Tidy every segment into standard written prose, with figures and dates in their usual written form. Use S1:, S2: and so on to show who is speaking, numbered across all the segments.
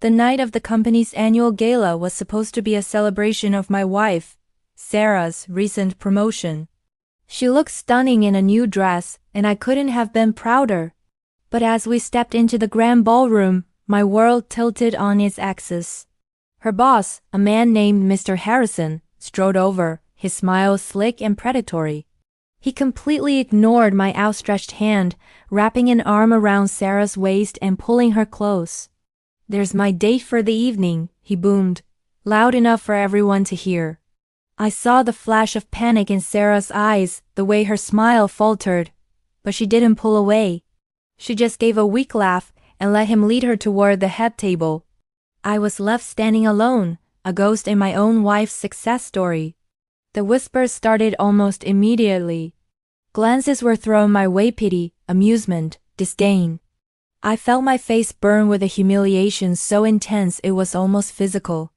S1: The night of the company's annual gala was supposed to be a celebration of my wife, Sarah's recent promotion. She looked stunning in a new dress, and I couldn't have been prouder. But as we stepped into the grand ballroom, my world tilted on its axis. Her boss, a man named Mr. Harrison, strode over, his smile slick and predatory. He completely ignored my outstretched hand, wrapping an arm around Sarah's waist and pulling her close. "There's my date for the evening," he boomed, loud enough for everyone to hear. I saw the flash of panic in Sarah's eyes, the way her smile faltered, but she didn't pull away. She just gave a weak laugh and let him lead her toward the head table. I was left standing alone, a ghost in my own wife's success story. The whispers started almost immediately. Glances were thrown my way, pity, amusement, disdain. I felt my face burn with a humiliation so intense it was almost physical.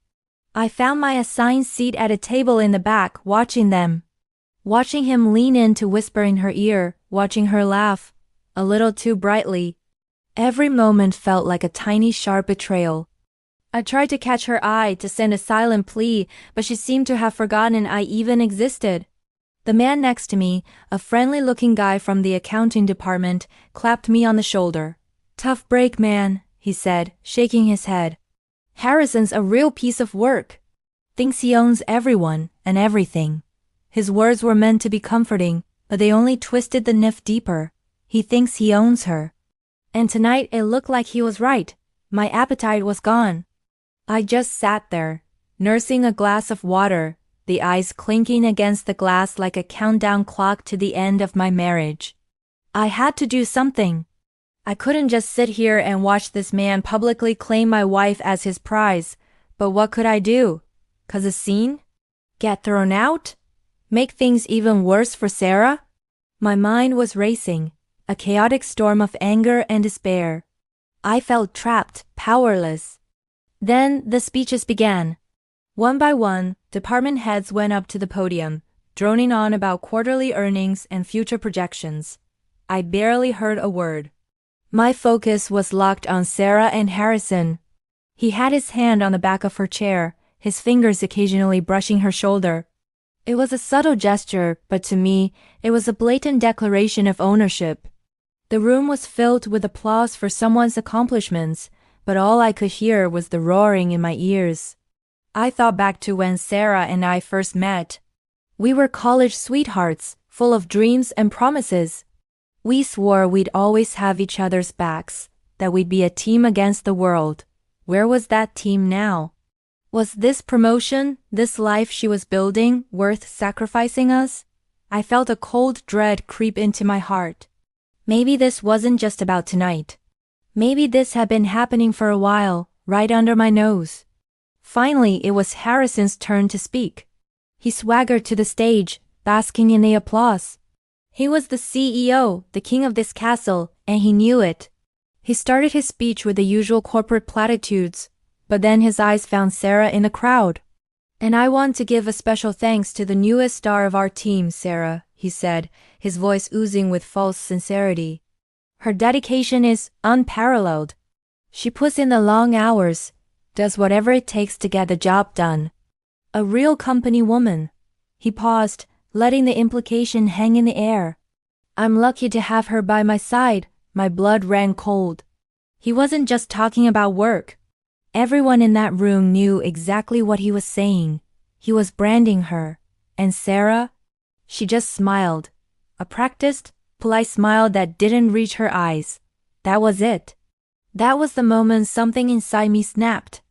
S1: I found my assigned seat at a table in the back, watching them. Watching him lean in to whisper in her ear, watching her laugh, a little too brightly. Every moment felt like a tiny sharp betrayal. I tried to catch her eye to send a silent plea, but she seemed to have forgotten I even existed. The man next to me, a friendly-looking guy from the accounting department, clapped me on the shoulder. "Tough break, man," he said, shaking his head. "Harrison's a real piece of work. Thinks he owns everyone and everything." His words were meant to be comforting, but they only twisted the knife deeper. He thinks he owns her. And tonight it looked like he was right. My appetite was gone. I just sat there, nursing a glass of water, the ice clinking against the glass like a countdown clock to the end of my marriage. I had to do something. I couldn't just sit here and watch this man publicly claim my wife as his prize, but what could I do? Cause a scene? Get thrown out? Make things even worse for Sarah? My mind was racing, a chaotic storm of anger and despair. I felt trapped, powerless. Then the speeches began. One by one, department heads went up to the podium, droning on about quarterly earnings and future projections. I barely heard a word. My focus was locked on Sarah and Harrison. He had his hand on the back of her chair, his fingers occasionally brushing her shoulder. It was a subtle gesture, but to me, it was a blatant declaration of ownership. The room was filled with applause for someone's accomplishments, but all I could hear was the roaring in my ears. I thought back to when Sarah and I first met. We were college sweethearts, full of dreams and promises. We swore we'd always have each other's backs, that we'd be a team against the world. Where was that team now? Was this promotion, this life she was building, worth sacrificing us? I felt a cold dread creep into my heart. Maybe this wasn't just about tonight. Maybe this had been happening for a while, right under my nose. Finally, it was Harrison's turn to speak. He swaggered to the stage, basking in the applause. He was the CEO, the king of this castle, and he knew it. He started his speech with the usual corporate platitudes, but then his eyes found Sarah in the crowd. "And I want to give a special thanks to the newest star of our team, Sarah," he said, his voice oozing with false sincerity. "Her dedication is unparalleled. She puts in the long hours, does whatever it takes to get the job done. A real company woman." He paused, letting the implication hang in the air. "I'm lucky to have her by my side." My blood ran cold. He wasn't just talking about work. Everyone in that room knew exactly what he was saying. He was branding her. And Sarah? She just smiled. A practiced, polite smile that didn't reach her eyes. That was it. That was the moment something inside me snapped.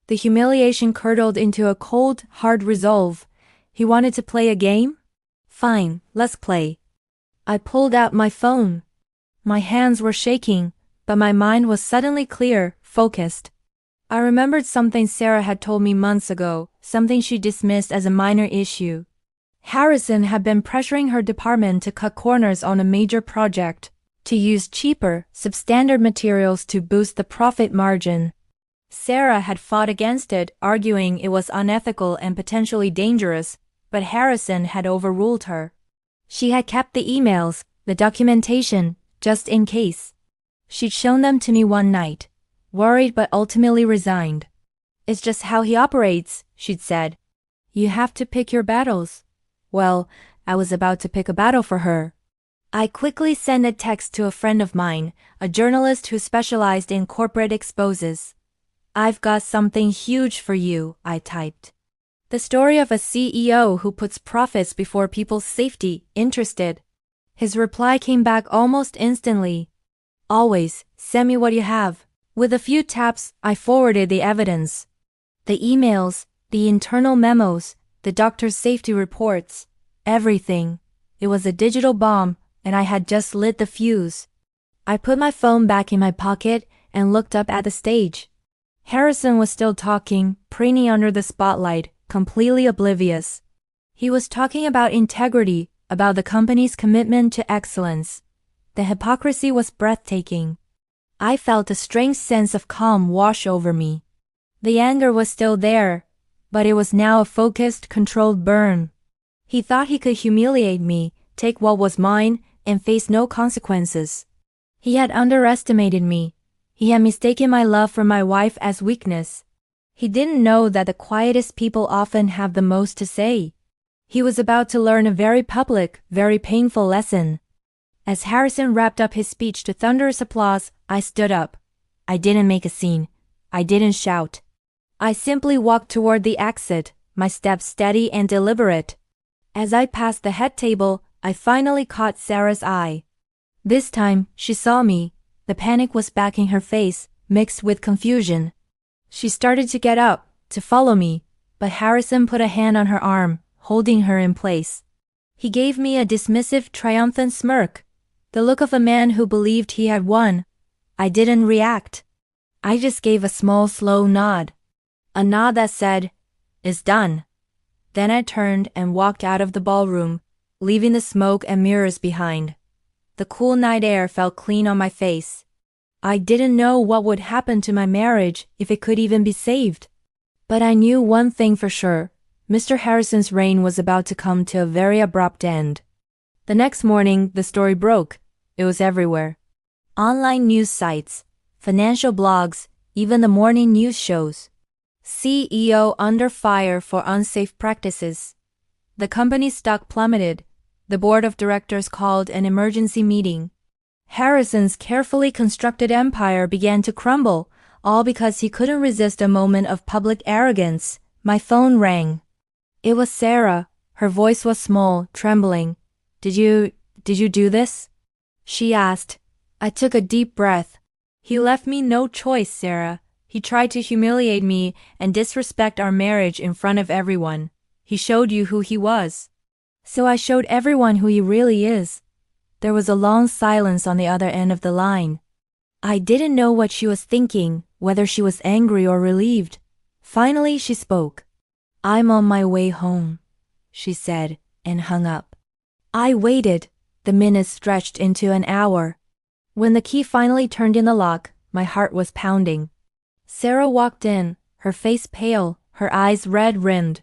S1: The humiliation curdled into a cold, hard resolve. He wanted to play a game? Fine, let's play. I pulled out my phone. My hands were shaking, but my mind was suddenly clear, focused. I remembered something Sarah had told me months ago, something she dismissed as a minor issue. Harrison had been pressuring her department to cut corners on a major project, to use cheaper, substandard materials to boost the profit margin. Sarah had fought against it, arguing it was unethical and potentially dangerous, but Harrison had overruled her. She had kept the emails, the documentation, just in case. She'd shown them to me one night. worried but ultimately resigned. It's just how he operates, she'd said. You have to pick your battles. Well, I was about to pick a battle for her. I quickly sent a text to a friend of mine, a journalist who specialized in corporate exposes. I've got something huge for you, I typed. The story of a CEO who puts profits before people's safety. Interested? His reply came back almost instantly. Always, send me what you have. With a few taps, I forwarded the evidence. The emails, the internal memos, the doctor's safety reports, everything. It was a digital bomb, and I had just lit the fuse. I put my phone back in my pocket and looked up at the stage. Harrison was still talking, preening under the spotlight, completely oblivious. He was talking about integrity, about the company's commitment to excellence. The hypocrisy was breathtaking. I felt a strange sense of calm wash over me. The anger was still there, but it was now a focused, controlled burn. He thought he could humiliate me, take what was mine, and face no consequences. He had underestimated me. He had mistaken my love for my wife as weakness. He didn't know that the quietest people often have the most to say. He was about to learn a very public, very painful lesson. As Harrison wrapped up his speech to thunderous applause, I stood up. I didn't make a scene. I didn't shout. I simply walked toward the exit, my steps steady and deliberate. As I passed the head table, I finally caught Sarah's eye. This time, she saw me. The panic was back in her face, mixed with confusion. She started to get up, to follow me, but Harrison put a hand on her arm, holding her in place. He gave me a dismissive, triumphant smirk, the look of a man who believed he had won. I didn't react. I just gave a small, slow nod. A nod that said, "It's done." Then I turned and walked out of the ballroom, leaving the smoke and mirrors behind. The cool night air felt clean on my face. I didn't know what would happen to my marriage, if it could even be saved. But I knew one thing for sure. Mr. Harrison's reign was about to come to a very abrupt end. The next morning, the story broke. It was everywhere. Online news sites, financial blogs, even the morning news shows. CEO under fire for unsafe practices. The company's stock plummeted. The board of directors called an emergency meeting. Harrison's carefully constructed empire began to crumble, all because he couldn't resist a moment of public arrogance. My phone rang. It was Sarah. Her voice was small, trembling. Did you do this?" she asked. I took a deep breath. "He left me no choice, Sarah. He tried to humiliate me and disrespect our marriage in front of everyone. He showed you who he was." So I showed everyone who he really is. There was a long silence on the other end of the line. I didn't know what she was thinking, whether she was angry or relieved. Finally, she spoke. "I'm on my way home," she said, and hung up. I waited. The minutes stretched into an hour. When the key finally turned in the lock, my heart was pounding. Sarah walked in, her face pale, her eyes red-rimmed.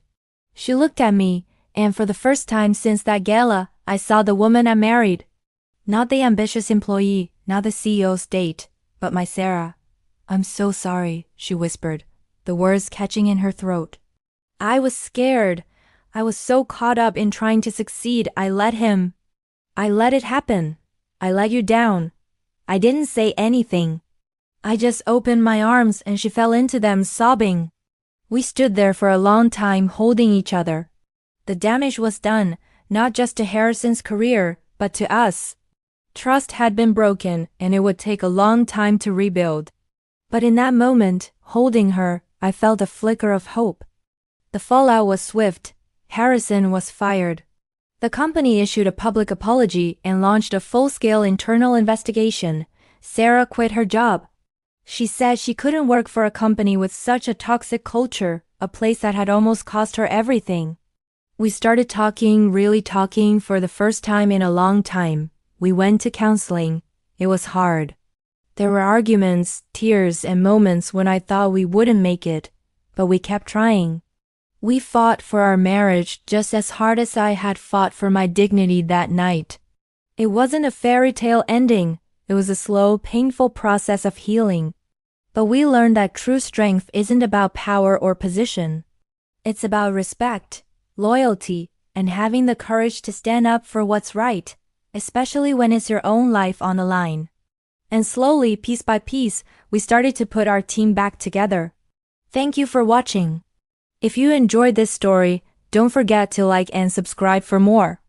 S1: She looked at me, and for the first time since that gala, I saw the woman I married. Not the ambitious employee, not the CEO's date, but my Sarah. "I'm so sorry," she whispered, the words catching in her throat. I was scared. I was so caught up in trying to succeed, I let it happen. I let you down. I didn't say anything. I just opened my arms and she fell into them, sobbing. We stood there for a long time holding each other. The damage was done, not just to Harrison's career, but to us. Trust had been broken, and it would take a long time to rebuild. But in that moment, holding her, I felt a flicker of hope. The fallout was swift. Harrison was fired. The company issued a public apology and launched a full-scale internal investigation. Sarah quit her job. She said she couldn't work for a company with such a toxic culture, a place that had almost cost her everything. We started talking, really talking, for the first time in a long time. We went to counseling. It was hard. There were arguments, tears, and moments when I thought we wouldn't make it, but we kept trying. We fought for our marriage just as hard as I had fought for my dignity that night. It wasn't a fairy tale ending. It was a slow, painful process of healing. But we learned that true strength isn't about power or position. It's about respect, loyalty, and having the courage to stand up for what's right, especially when it's your own life on the line. And slowly, piece by piece, we started to put our team back together. Thank you for watching. If you enjoyed this story, don't forget to like and subscribe for more.